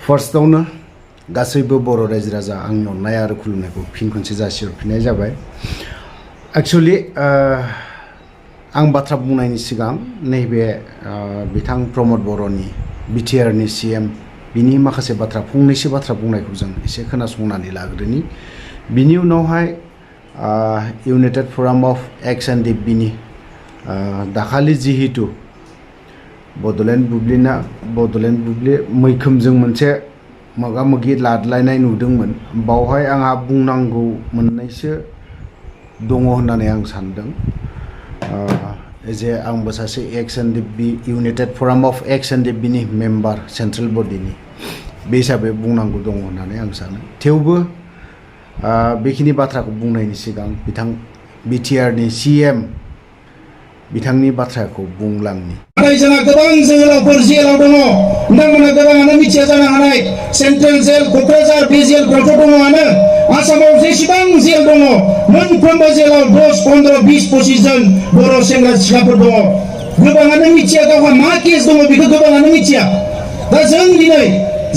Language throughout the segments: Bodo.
फार्स्टआवनो गासैबो बर' रायजो राजा आंनि अननाय आरो खुलुमनायखौ फिन खनसे जासिहरफिननाय जाबाय। एक्चुअली आं बाथ्रा बुंनायनि सिगां नैबे बिथां प्रमद बर'नि बिटिआरनि सिएम बिनि माखासे बाथ्रा फंनैसो बाथ्रा बुंनायखौ जों एसे खोनासंनानै लाग्रोनि। बिनि उनावहाय United forum of ex ND डिबिनि दाखालि जिहेतु बड'लेण्ड बुब्लि मैखोमजों मोनसे मोगा मोगि लादलायनाय नुदोंमोन। बावहाय आंहा बुंनांगौ मोननैसो दङ होननानै आं सानदों। जे आंबो सासे ex NDFB united forum of ex ND डिबिनि मेम्बार सेन्ट्रेल बडिनि बे हिसाबै बुंनांगौ दङ होननानै आं सानो। थेवबो बेखिनि बाथ्राखौ बुंनायनि सिगां बिथां बिटिआरनि सिएम बिथांनि बाथ्राखौ बुंलांनि। जोंहा गोबां जोहोलावफोर जेलाव दङ। नोंथांमोना गोबाङानो मिथिया जानो हानाय सेन्ट्रेल जेल क'क्राझार बे जेलफ्रावथ' दङआनो। आसामाव जेसेबां जेल दङ मोनफ्रोमबो जेलाव 10, 15, 20, 25 जन बर' सेंग्रा सिख्लाफोर दङ। गोबाङानो मिथिया गावहा मा केस दङ बेखौ गोबाङानो मिथिया। दा जों दिनै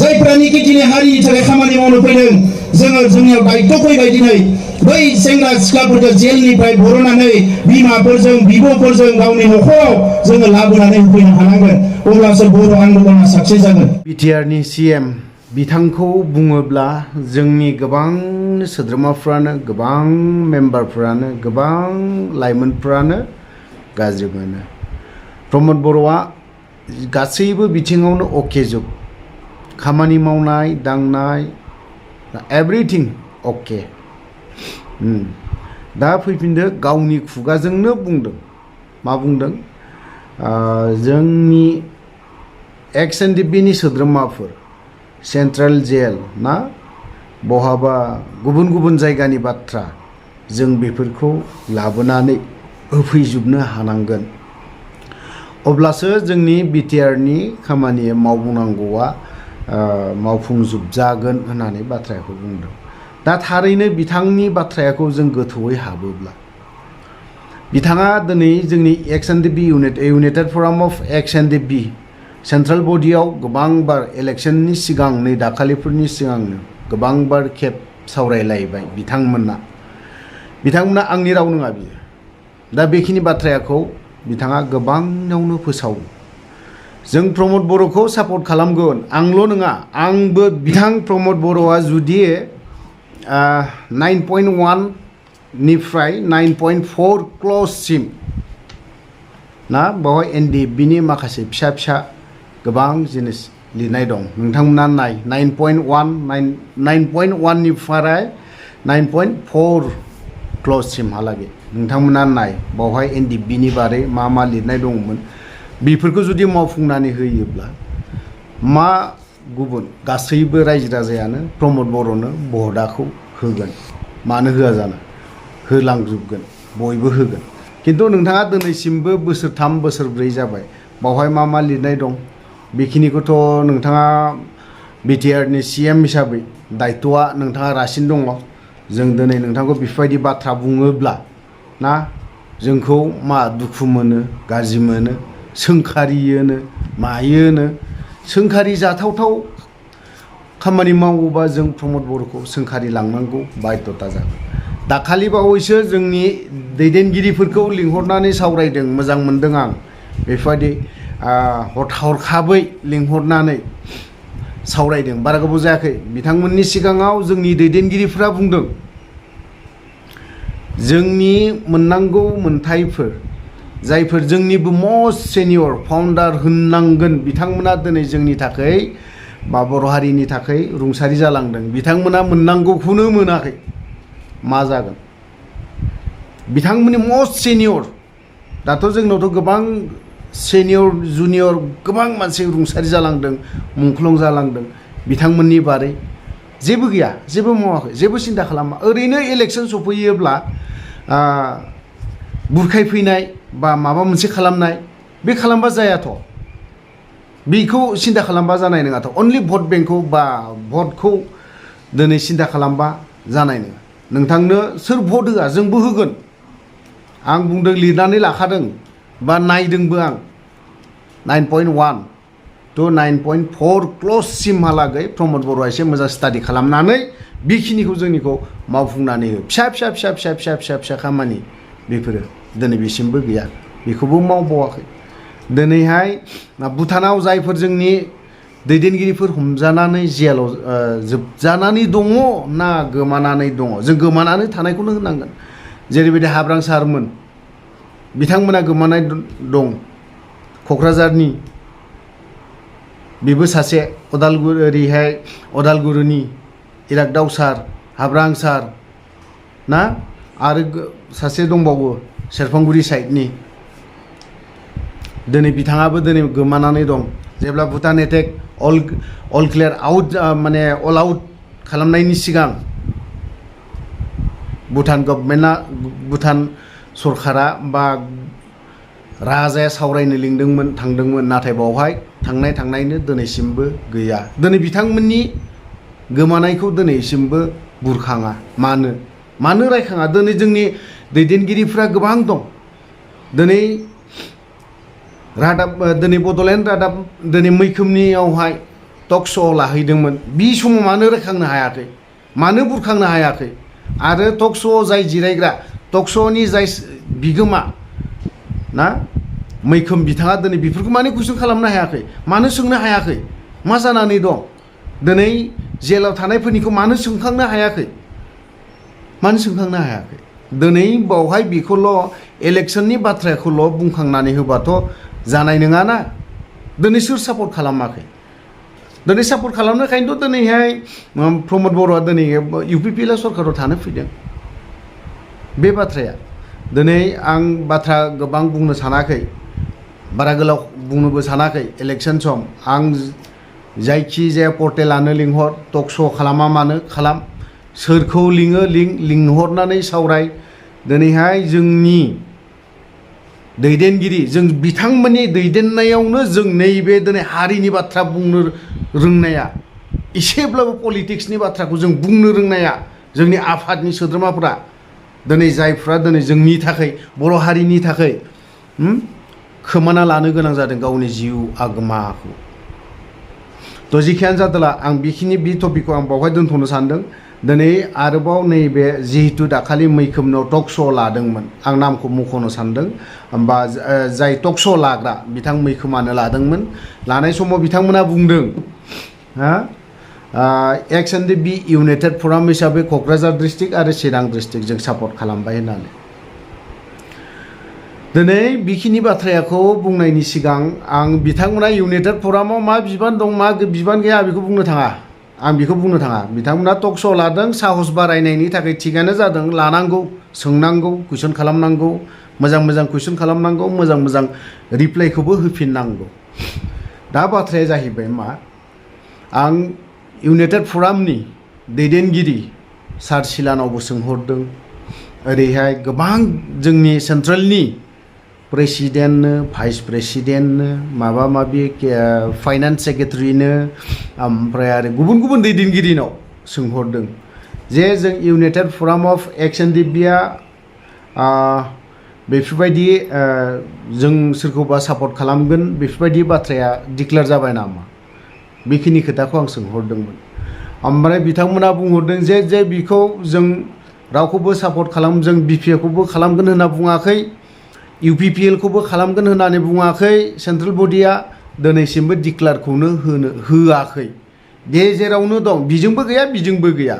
जायफ्रानिकि दिनै हारिनि थाखाय खामानि मावनो फैदों जोङो जोंनियाव दायित्व फैबाय। दिनै बै सेंग्रा सिख्लाफोरखौ जेलनिफ्राय बर'नानै बिमाफोरजों बिब'फोरजों गावनि न'खराव जोङो लाबोनानै होफैनो हानांगोन। अब्लासो बर' आन्दोलना साक्सेस जागोन। बिटिआरनि सिएम बिथांखौ बुङोब्ला जोंनि गोबां सोद्रोमाफ्रानो गोबां मेम्बारफ्रानो गोबां लाइमोनफ्रानो गाज्रि मोनो। प्रमद बर'आ गासैबो बिथिङावनो अके जुग। खामानि मावनाय दांनाय एभरिथिं अके। दा फैफिनदो गावनि खुगाजोंनो बुंदों। मा बुंदों? जोंनि एक्स एन्ड डिबिनि सोद्रोमाफोर सेन्ट्रेल जेल ना बहाबा गुबुन गुबुन जायगानि बाथ्रा जों बेफोरखौ लाबोनानै होफैजोबनो हानांगोन। अब्लासो जोंनि बिटिआरनि खामानि मावनांगौआ मावफुंजोबजागोन होननानै बाथ्राखौ बुंदों। दा थारैनो बिथांनि बाथ्राखौ जों गोथौयै हाबोब्ला बिथाङा दिनै जोंनि ex NDFB united forum of ex NDFB central बडियाव गोबांबार इलेक्शननि सिगां नै दाखालिफोरनि सिगांनो गोबांबार खेब सावरायलायबाय बिथांमोना आंनि राव नङा बियो। दा बेखिनि बाथ्राखौ बिथाङा गोबांनावनो फोसावो। जों प्रमद बर'खौ सापर्ट खालामगोन। आंल' नङा आंबो बिथां प्रमद बर'आ जुदि 9.1 निफ्राय 9.4 क्ल'जसिम ना बावहाय एनडिएफबिनि माखासे फिसा फिसा गोबां जिनिस लिरनाय दं। नोंथांमोना नाय 9.1 निफ्राय 9.4 क्ल'जसिमहालागै नोंथांमोना नाय बावहाय एनडिएफबिनि बारै मा मा लिरनाय दंमोन। बेफोरखौ जुदि मावफुंनानै होयोब्ला मा गुबुन गासैबो रायजो राजायानो प्रमद बर'नो भटखौ होगोन। मानो होआ जानो होलांजोबगोन बयबो होगोन। खिन्थु नोंथाङा दिनैसिमबो बोसोरथाम बोसोरब्रै जाबाय बावहाय मा मा लिरनाय दं बेखिनिखौथ' नोंथाङा बिटिआरनि सिएम हिसाबै दायित्वआ नोंथाङा रासिन दङ। जों दिनै नोंथांखौ बेफोरबायदि बाथ्रा बुङोब्ला ना जोंखौ मा दुखु मोनो गाज्रि मोनो सोंखारियोनो मायोनो। सोंखारि जाथावथाव खामानि मावोबा जों प्रमद बर'खौ सोंखारि लांनांगौ बायध'ता जागोन। दाखालि बावैसो जोंनि दैदेनगिरिफोरखौ लिंहरनानै सावरायदों। मोजां मोनदों आं बेफोरबायदि हरखाबै लिंहरनानै सावरायदों। बारा गोबाव जायाखै बिथांमोननि सिगाङाव जोंनि दैदेनगिरिफ्रा बुंदों जोंनि मोननांगौ मोनथायफोर जायफोर जोंनिबो मस्ट सेनियर फाउन्डार होननांगोन बिथांमोना दिनै जोंनि थाखाय बा बर' हारिनि थाखाय रुंसारि जालांदों। बिथांमोना मोननांगौखौनो मोनाखै। मा जागोन? बिथांमोननि मस्ट सेनियर दाथ' जोंनावथ' गोबां सेनियर जुनियर गोबां मानसि रुंसारि जालांदों मुंख्लं जालांदों। बिथांमोननि बारै जेबो गैया जेबो मावाखै जेबो सिन्था खालामा। ओरैनो इलेक्सन सफैयोब्ला बुरखायफैनाय बा माबा मोनसे खालामनाय बे खालामबा जायाथ'। बेखौ सिन्था खालामबा जानाय नङाथ'। अनलि भट बेंकखौ बा भटखौ दिनै सिन्था खालामबा जानाय नङा। नोंथांनो सोर भट होआ जोंबो होगोन। आं बुंदों लिरनानै लाखादों बा नायदोंबो आं 9.1 to 9.4 क्ल'ज सिमहालागै प्रमद बर'आ एसे मोजां स्टाडि खालामनानै बेखिनिखौ जोंनिखौ मावफुंनानै हो फिसा खामानि बेफोरो दिनै बिसिमबो गैया बेखौबो मावबावाखै दिनैहाय भुटानाव जायफोर जोंनि दैदेनगिरिफोर हमजानानै जेलाव जोबजानानै दङ ना गोमानानै दङ जों गोमानानै थानायखौनो होनांगोन जेरैबायदि हाब्रां सारमोन बिथांमोना गोमानाय दं क'क्राझारनि बेबो सासे अदालगुरिनि इरागदाव सार हाब्रां सार ना आरो सासे दंबावो सेरफांगुरि साइडनि दिनै बिथाङाबो दिनै गोमानानै दं जेब्ला भुटान एटेक अल क्लियार आउट माने अल आउट खालामनायनि सिगां भुटान सरकारा बा राजाया सावरायनो लिंदोंमोन थांदोंमोन नाथाय बावहाय थांनायनो दिनैसिमबो गैया दिनै बिथांमोननि गोमानायखौ दिनैसिमबो बुरखाङा मानो रायखाङा दिनै जोंनि दैदेनगिरिफ्रा गोबां दं दिनै दिनै बड'लेण्ड रादाब दिनै मैखोमनियावहाय टक श' लाहैदोंमोन बे समाव मानो रायखांनो हायाखै मानो बुरखांनो हायाखै आरो टक श'आव जाय जिरायग्रा टक श'नि जाय बिगोमा ना मैखोम बिथाङा दिनै बेफोरखौ मानो कुइसन खालामनो हायाखै मानो सोंनो हायाखै मा जानानै दं दिनै जेलाव थानायफोरनिखौ मानो सोंखांनो हायाखै दिनै बावहाय बेखौल' इलेक्सननि बाथ्राखौल' बुंखांनानै होबाथ' जानाय नङाना दिनै सोर सापर्ट खालामाखै दिनै सापर्ट खालामनायखायनोथ' दिनैहाय प्रमद बर'आ दिनै UPPL सरकाराव थानो फैदों बे बाथ्राया दिनै आं बाथ्रा गोबां बुंनो सानाखै बारा गोलाव बुंनोबो सानाखै इलेक्सन सम आं जायखि जाया पर्टेलानो लिंहर टक श' खालामा मानो खालाम सोरखौ लिंहरनानै सावराय दिनैहाय जोंनि दैदेनगिरि जों बिथांमोननि दैदेननायावनो जों नैबे दिनै हारिनि बाथ्रा बुंनो रोंनाया एसेब्लाबो पलिटिक्सनि बाथ्राखौ जों बुंनो रोंनाया जोंनि आफादनि सोद्रोमाफोरा दिनै जायफ्रा दिनै जोंनि थाखाय बर' हारिनि थाखाय खोमाना लानो गोनां जादों गावनि जिउ आगोमाखौ थ' जिखियानो जादोला आं बे टपिकखौ आं बावहाय दोनथ'नो सानदों दिनै आरोबाव नैबे जिहेतु दाखालि मैखोमनाव टक श' लादोंमोन आं नामखौ मख'नो सानदों होमबा जाय टक श' लाग्रा बिथां मैखोमानो लादोंमोन लानाय समाव बिथांमोना बुंदों XNDB इउनाइटेड फराम हिसाबै क'क्राझार डिस्ट्रिक्ट आरो चिरां डिस्ट्रिक्ट जों सापर्ट खालामबाय होननानै दिनै बेखिनि बाथ्राखौ बुंनायनि सिगां आं बिथांमोना इउनाइटेड फरामाव मा बिबान दं मा बिबान गैया बेखौ बुंनो थाङा बिथांमोना टक श' लादों साहस बारायनायनि थाखाय थिगानो जादों लानांगौ सोंनांगौ कुइसन खालामनांगौ मोजां कुइसन खालामनांगौ मोजां रिप्लाइखौबो होफिननांगौ दा बाथ्राया जाहैबाय मा आं इउनाइटेड फरामनि दैदेनगिरि सार सिलानावबो सोंहरदों ओरैहाय गोबां जोंनि सेन्ट्रेलनि प्रेसिडेन्टनो भाइस प्रेसिडेन्टनो माबा माबि फाइनान्स सेक्रेटारिनो ओमफ्राय आरो गुबुन दैदेनगिरिनाव सोंहरदों जे जों इउनाइटेड फराम अफ XNDBआ बेफोरबायदि जों सोरखौबा सापर्ट खालामगोन बेफोरबायदि बाथ्राया डिक्लेयार जाबाय नामा बेखिनि खोथाखौ आं सोंहरदोंमोन ओमफ्राय बिथांमोना बुंहरदों जे बिखौ जों रावखौबो सापर्ट खालाम जों BPFखौबो खालामगोन होनना बुङाखै UPPL खौबो खालामगोन होननानै बुङाखै सेन्ट्रेल बडिया दिनैसिमबो डिक्लेयारखौनो होआखै बे जेरावनो दं बिजोंबो गैया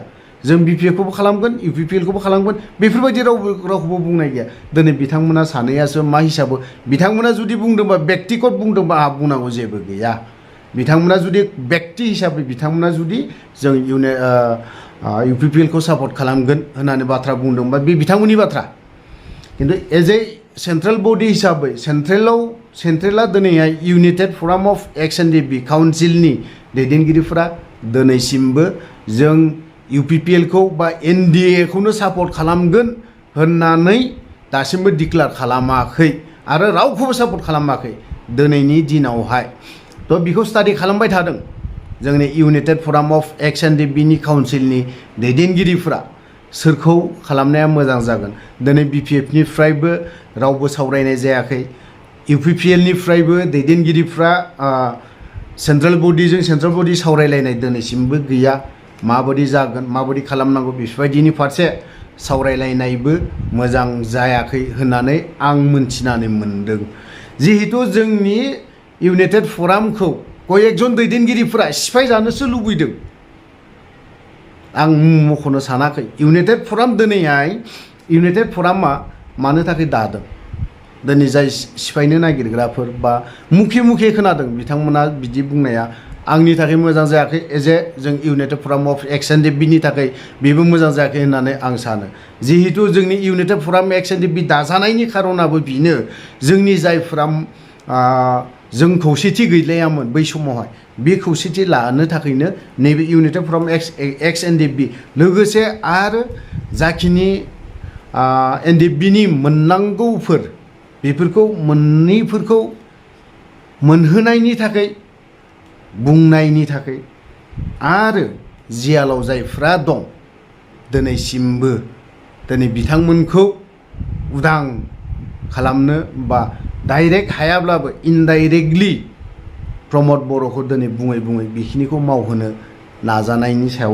जों BPFखौबो खालामगोन UPPL खौबो खालामगोन बेफोरबायदि रावखौबो बुंनाय गैया दिनै बिथांमोना सानैयासो मा हिसाबै बिथांमोना जुदि बुंदोंबा बेक्तिगत बुंदोंबा आंहा बुंनांगौ जेबो गैया बिथांमोना जुदि बेक्ति हिसाबै बिथांमोना जुदि जों UPPL खौ सापर्ट खालामगोन होननानै बाथ्रा बुंदोंबा बे बिथांमोननि बाथ्रा खिन्थु एज ए सेन्ट्रेल बडि हिसाबै सेन्ट्रेला दिनैहाय इउनाइटेड फराम अफ XNDB काउन्सिलनि दैदेनगिरिफोरा दिनैसिमबो जों UPPL खौ बा NDA खौनो सापर्ट खालामगोन होननानै दासिमबो डिक्लेयार खालामाखै आरो रावखौबो सापर्ट खालामाखै दिनैनि दिनावहाय थ' बेखौ स्टाडि खालामबाय थादों जोंनि इउनाइटेड फराम अफ XNDBनि काउन्सिलनि दैदेनगिरिफोरा सोरखौ खालामनाया मोजां जागोन दिनै BPFनिफ्रायबो रावबो सावरायनाय जायाखै UPPLनिफ्रायबो दैदेनगिरिफ्रा सेन्ट्रेल बडि सावरायलायनाय दिनैसिमबो गैया माबायदि जागोन माबायदि खालामनांगौ बेफोरबायदिनि फारसे सावरायलायनायबो मोजां जायाखै होननानै आं मोनथिनानै मोनदों जिहेतु जोंनि इउनाइटेड फरामखौ कयेकजन दैदेनगिरिफोरा सिफाय जानोसो लुबैदों आं मख'नो सानाखै इउनाइटेड फराम दिनैहाय इउनाइटेड फरामा मानो थाखाय दादों दिनै जाय सिफायनो नागिरग्राफोर बा मुखे खोनादों बिथांमोना बिदि बुंनाया आंनि थाखाय मोजां जायाखै एज ए जों इउनाइटेड फराम अफ एक्स.एन.डि.बि.नि थाखाय बेबो मोजां जायाखै होननानै आं सानो जिहेतु जोंनि इउनाइटेड फराम एक्स.एन.डि.बि दाजानायनि खारनाबो बेनो जोंनि जायफोरा जों खौसेथि गैलायामोन बै समावहाय बे खौसेथि लानो थाखायनो नैबे इउनाइटेड फराम एक्स.एन.डि.बि लोगोसे आरो जाखिनि एन.डि.बि.नि मोननांगौफोर बेफोरखौ मोननैफोरखौ मोनहोनायनि थाखाय बुंनायनि थाखाय आरो जियालाव जायफ्रा दं दिनैसिमबो दिनै बिथांमोनखौ उदां खालामनो बा डाइरेक्ट हायाब्लाबो इनडाइरेक्टलि प्रमद बर'खौ दिनै बुङै बेखिनिखौ मावहोनो नाजानायनि सायाव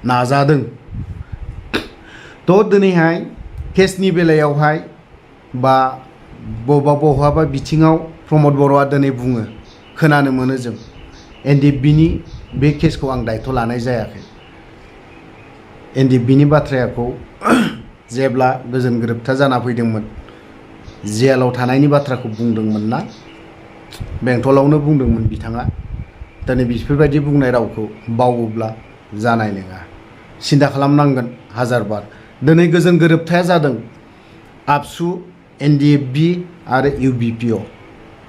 नाजादों थ' दिनैहाय केसनि बेलायावहाय बा बहाबा बिथिङाव प्रमद बर'आ दिनै बुङो खोनानो मोनो जों एन.डि.बि.नि बे केसखौ आं दायथ' लानाय जायाखै एन.डि.बि.नि बाथ्राखौ जेब्ला गोजोन गोरोबथा जाना फैदोंमोन जेलाव थानायनि बाथ्राखौ बुंदोंमोन ना बेंटलावनो बुंदोंमोन बिथाङा दिनै बेफोरबायदि बुंनाय रावखौ बावोब्ला जानाय नङा सिन्था खालामनांगोन हाजार बार दिनै गोजोन गोरोबथाया जादों आबसु एन.डि.एफ.बि आरो इउ.बि.पि.अ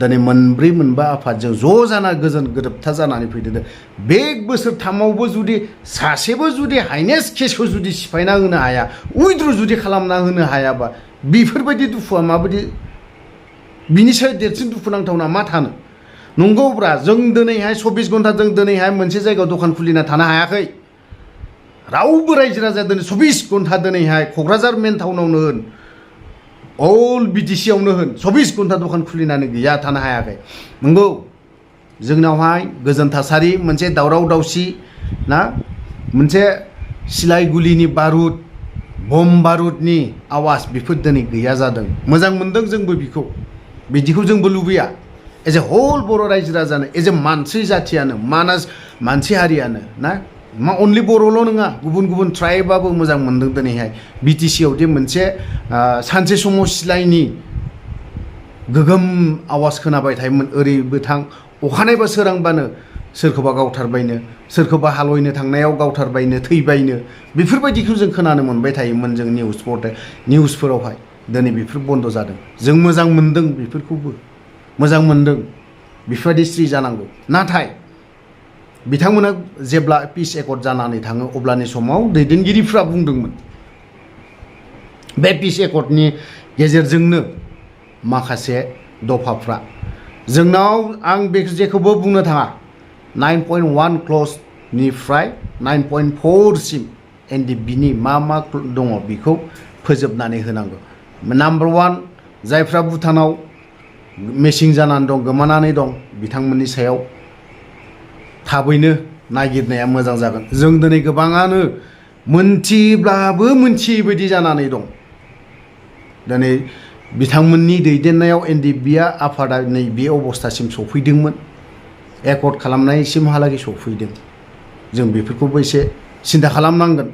दिनै मोनबा आफादजों ज' जाना गोजोन गोरोबथा जानानै फैदों बे बोसोरथामावबो जुदि सासेबो जुदि हाइनेस्ट केसखौ जुदि सिफायना होनो हाया उइद्र जुदि खालामना होनो हायाबा बेफोरबायदि दुखुआ माबायदि बिनि सायाव देरसिन दुखु नांथावना मा थानो नंगौब्रा जों दिनैहाय 24 घन्टा जों दिनैहाय मोनसे जायगायाव दखान खुलिना थानो हायाखै रावबो रायजो राजा दिनै 24 घन्टा दिनैहाय क'क्राझार मेन टाउनावनो होन अल बिटिसि आवनो होन 24 घन्टा दखान खुलिनानै गैया थानो हायाखै नंगौ जोंनावहाय गोजोन थासारि मोनसे दावराव दावसि ना मोनसे सिलाय गुलिनि बारुद बम बारुदनि आवाज बेफोर दिनै गैया जादों मोजां मोनदों जोंबो बिदिखौ जोंबो लुबैया एज ए होल बर' रायजो राजानो एज ए मानसि जाथियानो मानसि हारियानो ना मा अनलि बर'ल' नङा गुबुन ट्राइबाबो मोजां मोनदों दिनैहाय बिटिसि आवदि मोनसे सानसे समाव सिलायनि गोगोम आवाज खोनाबाय थायोमोन ओरैबो थां अखानायबा सोरांबानो सोरखौबा गावथारबायनो सोरखौबा हालौनो थांनायाव गावथारबायनो थैबायनो बेफोरबायदिखौ जों खोनानो मोनबाय थायोमोन जों निउसफोरावहाय दिनै बेफोर बन्द जादों जों मोजां मोनदों बेफोरखौबो मोजां मोनदों बेफोरबायदि स्रि जानांगौ नाथाय बिथांमोना जेब्ला पिस एकर्ड जानानै थाङो अब्लानि समाव दैदेनगिरिफ्रा बुंदोंमोन बे पिस एकर्डनि गेजेरजोंनो माखासे दफाफ्रा जोंनाव आं बे जेखौबो बुंनो थाङा 9.1 क्लजनिफ्राय 9.4 सिम एन.डि.बि.नि मा दङ बेखौ फोजोबनानै होनांगौ नाम्बार 1 जायफ्रा भुटानाव मेसिं जानानै दं गोमानानै दं बिथांमोननि सायाव थाबैनो नागिरनाया मोजां जागोन जों दिनै गोबाङानो मोनथिब्लाबो मोनथियै बायदि जानानै दं दिनै बिथांमोननि दैदेननायाव एन.डि.बि.आ आफादा नै बे अबस्थासिम सफैदोंमोन एकर्ड खालामनायसिमहालागै सफैदों जों बेफोरखौबो एसे सिन्था खालामनांगोन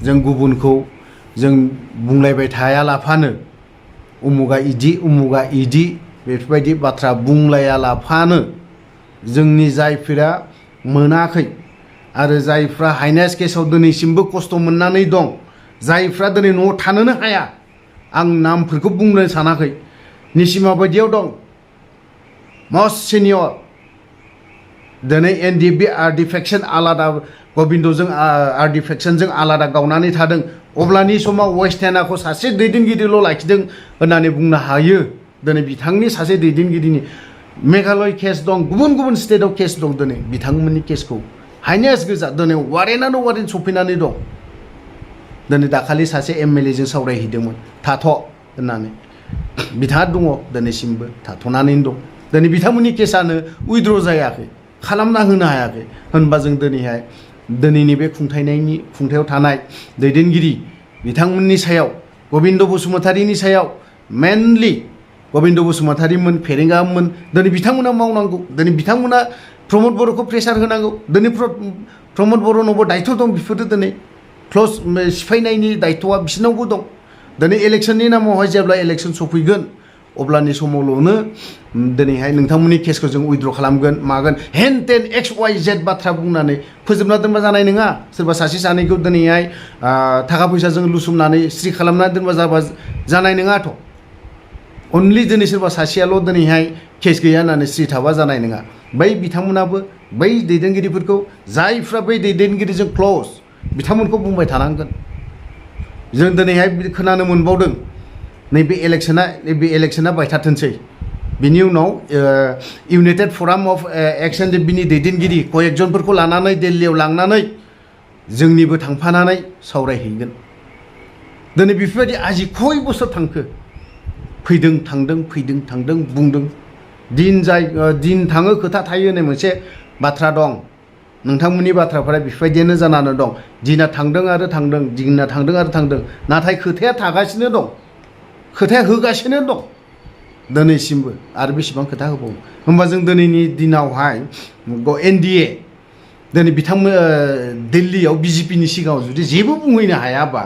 जों गुबुनखौ जों बुंलायबाय थायालाफानो उमुगा इदि बेफोरबायदि बाथ्रा बुंलायालाफानो जोंनि जायफोरा मोनाखै आरो जायफ्रा हाइनेस्ट केसाव दिनैसिमबो खस्थ' मोननानै दं जायफ्रा दिनै न'आव थानोनो हाया आं नामफोरखौ बुंनो सानाखै निसिमा बायदियाव दं मस्ट सिनियर दिनै एन.डि.बि आर्टिफेक्सन आलादा गबिन्दजों आर्टिफेक्सनजों आलादा गावनानै थादों अब्लानि समाव वेस्टार्नखौ सासे दैदेनगिरिल' लाखिदों होननानै बुंनो हायो दिनै बिथांनि सासे दैदेनगिरिनि मेघालय केस दं गुबुन स्टेटआव केस दं दिनै बिथांमोननि केसखौ हाइनेस्ट गोजा दिनै वारेन्टआनो वारेन्ट सफैनानै दं दिनै दाखालि सासे एम.एल.ए जों सावरायहैदोंमोन थाथ' होननानै बिथाङा दङ दिनैसिमबो थाथ'नानै दं दिनै बिथांमोननि केसानो उइद्र' जायाखै खालामना होनो हायाखै होनबा जों दिनैहाय दिनैनि बे खुंथायाव थानाय दैदेनगिरि बिथांमोननि सायाव गबिन्द बसुमतारीनि सायाव मेनलि गबिन्द बसुमतारीमोन फेरेंगामोन दिनै बिथांमोना मावनांगौ दिनै बिथांमोना प्रमद बर'खौ प्रेसार होनांगौ दिनै प्रमद बर'नावबो दायथ' दं बेफोरो दिनै क्ल'ज सिफायनायनि दायथ'आ बिसोरनावबो दं दिनै इलेक्सननि नामावहाय जेब्ला इलेक्सन सफैगोन अब्लानि समावल'नो दिनैहाय नोंथांमोननि केसखौ जों उइद्र' खालामगोन मागोन हेन टेन एक्स वाइ जेड बाथ्रा बुंनानै फोजोबना दोनबा जानाय नङा सोरबा सासे सानैखौ दिनैहाय थाखा फैसाजों लुसुमनानै स्ट्रि खालामना दोनबा जानाय नङाथ' अनलि दिनै सोरबा सासेयाल' दिनैहाय केस गैया होननानै स्ट्रि थाबा जानाय नङा बै बिथांमोनाबो बै दैदेनगिरिफोरखौ जायफ्रा बै दैदेनगिरिजों क्ल'ज बिथांमोनखौ बुंबाय थानांगोन जों दिनैहाय खोनानो मोनबावदों नैबे इलेक्सना बायथारथोंसै बिनि उनाव इउनाइटेड फराम अफ एक्सन बिनि दैदेनगिरि कयेकजनफोरखौ लानानै दिल्लीयाव लांनानै जोंनिबो थांफानानै सावरायहैगोन दिनै बेफोरबायदि आजि खय बोसोर थांखो फैदों थांदों बुंदों दिन थाङो खोथा थायो होननाय मोनसे बाथ्रा दं नोंथांमोननि बाथ्राफोरा बेफोरबायदियानो जानानै दं दिना थांदों आरो थांदों नाथाय खोथाया थागासिनो दं खोथाया होगासिनो दं दिनैसिमबो आरो बेसेबां खोथा होबावो होमबा जों दिनैनि दिनावहाय NDA दिनै बिथांमोन दिल्लीयाव BJPनि सिगाङाव जुदि जेबो बुंहैनो हायाबा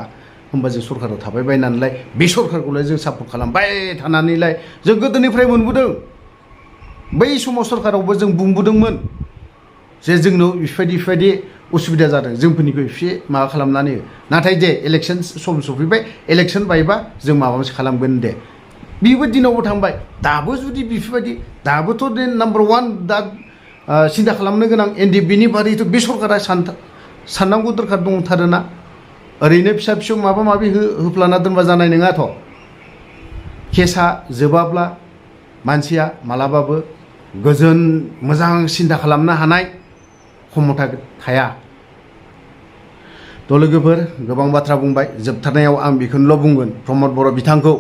होमबा जों सरकाराव थाबाय बायनानैलाय बे सरकारखौलाय जों सापर्ट खालामबाय थानानैलाय जों गोदोनिफ्राय मोनबोदों बै समाव सरकारावबो जों बुंबोदोंमोन जे जोंनाव बेफोरबायदि उसुबिदा जादों जोंफोरनिखौ एसे माबा खालामनानै हो नाथाय दे इलेक्सन सम सफैबाय इलेक्सन बायबा जों माबा मोनसे खालामगोन दे बेबो दिनावबो थांबाय दाबो जुदि बेफोरबायदि दाबोथ' नाम्बार 1 दा सिन्था खालामनो गोनां NDBनि बारैथ' बे सरकारा साननांगौ दरखार दंथारोना ओरैनो फिसा माबा माबि होफ्लाना दोनबा जानाय नङाथ' केसा जोबाब्ला मानसिया मालाबाबो गोजोन मोजां सिन्था खालामनो हानाय क्षमता थाया थ' लोगोफोर गोबां बाथ्रा बुंबाय जोबथारनायाव आं बेखौनोल' बुंगोन प्रमद बर' बिथांखौ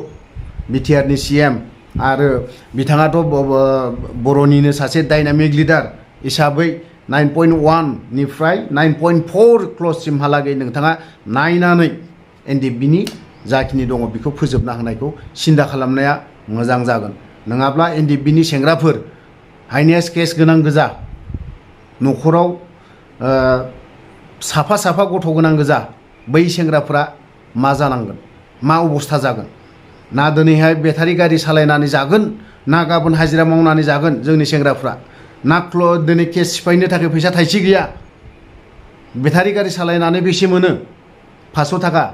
बिटिआरनि CM आरो बिथाङाथ' बर'निनो सासे डायनामिक लिडार हिसाबै 9.1 निफ्राय 9.4 क्ल'जसिमहालागै नोंथाङा नायनानै NDBनि जाखिनि दङ बेखौ फोजोबना होनायखौ सिन्था खालामनाया मोजां जागोन नङाब्ला NDBनि सेंग्राफोर हाइनेस केस गोनां गोजा न'खराव साफा गथ' गोनां गोजा बै सेंग्राफोरा मा जानांगोन मा अबस्था जागोन ना दिनैहाय बेटारि गारि सालायनानै जागोन ना गाबोन हाजिरा मावनानै जागोन जोंनि सेंग्राफ्रा ना दिनै केस सिफायनो थाखाय फैसा थाइसे गैया बेटारि गारि सालायनानै बेसे मोनो 500 थाखा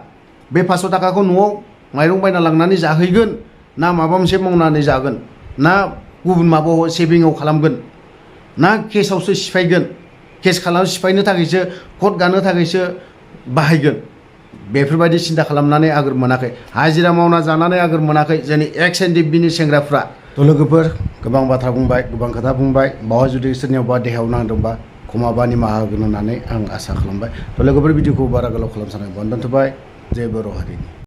बे 500 थाखाखौ न'आव माइरं बायना लांनानै जाहैगोन ना माबा मोनसे मावनानै जागोन ना गुबुन माबायाव सेभिंआव खालामगोन ना केसआवसो सिफायगोन केस सिफायनो थाखायसो कर्ट गानो थाखायसो बाहायगोन बेफोरबायदि सिन्था खालामनानै आगोर मोनाखै हाजिरा मावना जानानै आगोर मोनाखै जोंनि NDBनि सेंग्राफ्रा थ' लोगोफोर गोबां बाथ्रा बुंबाय गोबां खोथा बुंबाय बावहाय जुदि सोरनियावबा देहायाव नांदोंबा खमाबा निमाहा होगोन होननानै आं आसा खालामबाय थ' लोगोफोर भिडिअखौ बारा गोलाव खालामनो सानाखै दोनथ'बाय जय बर' हारिनि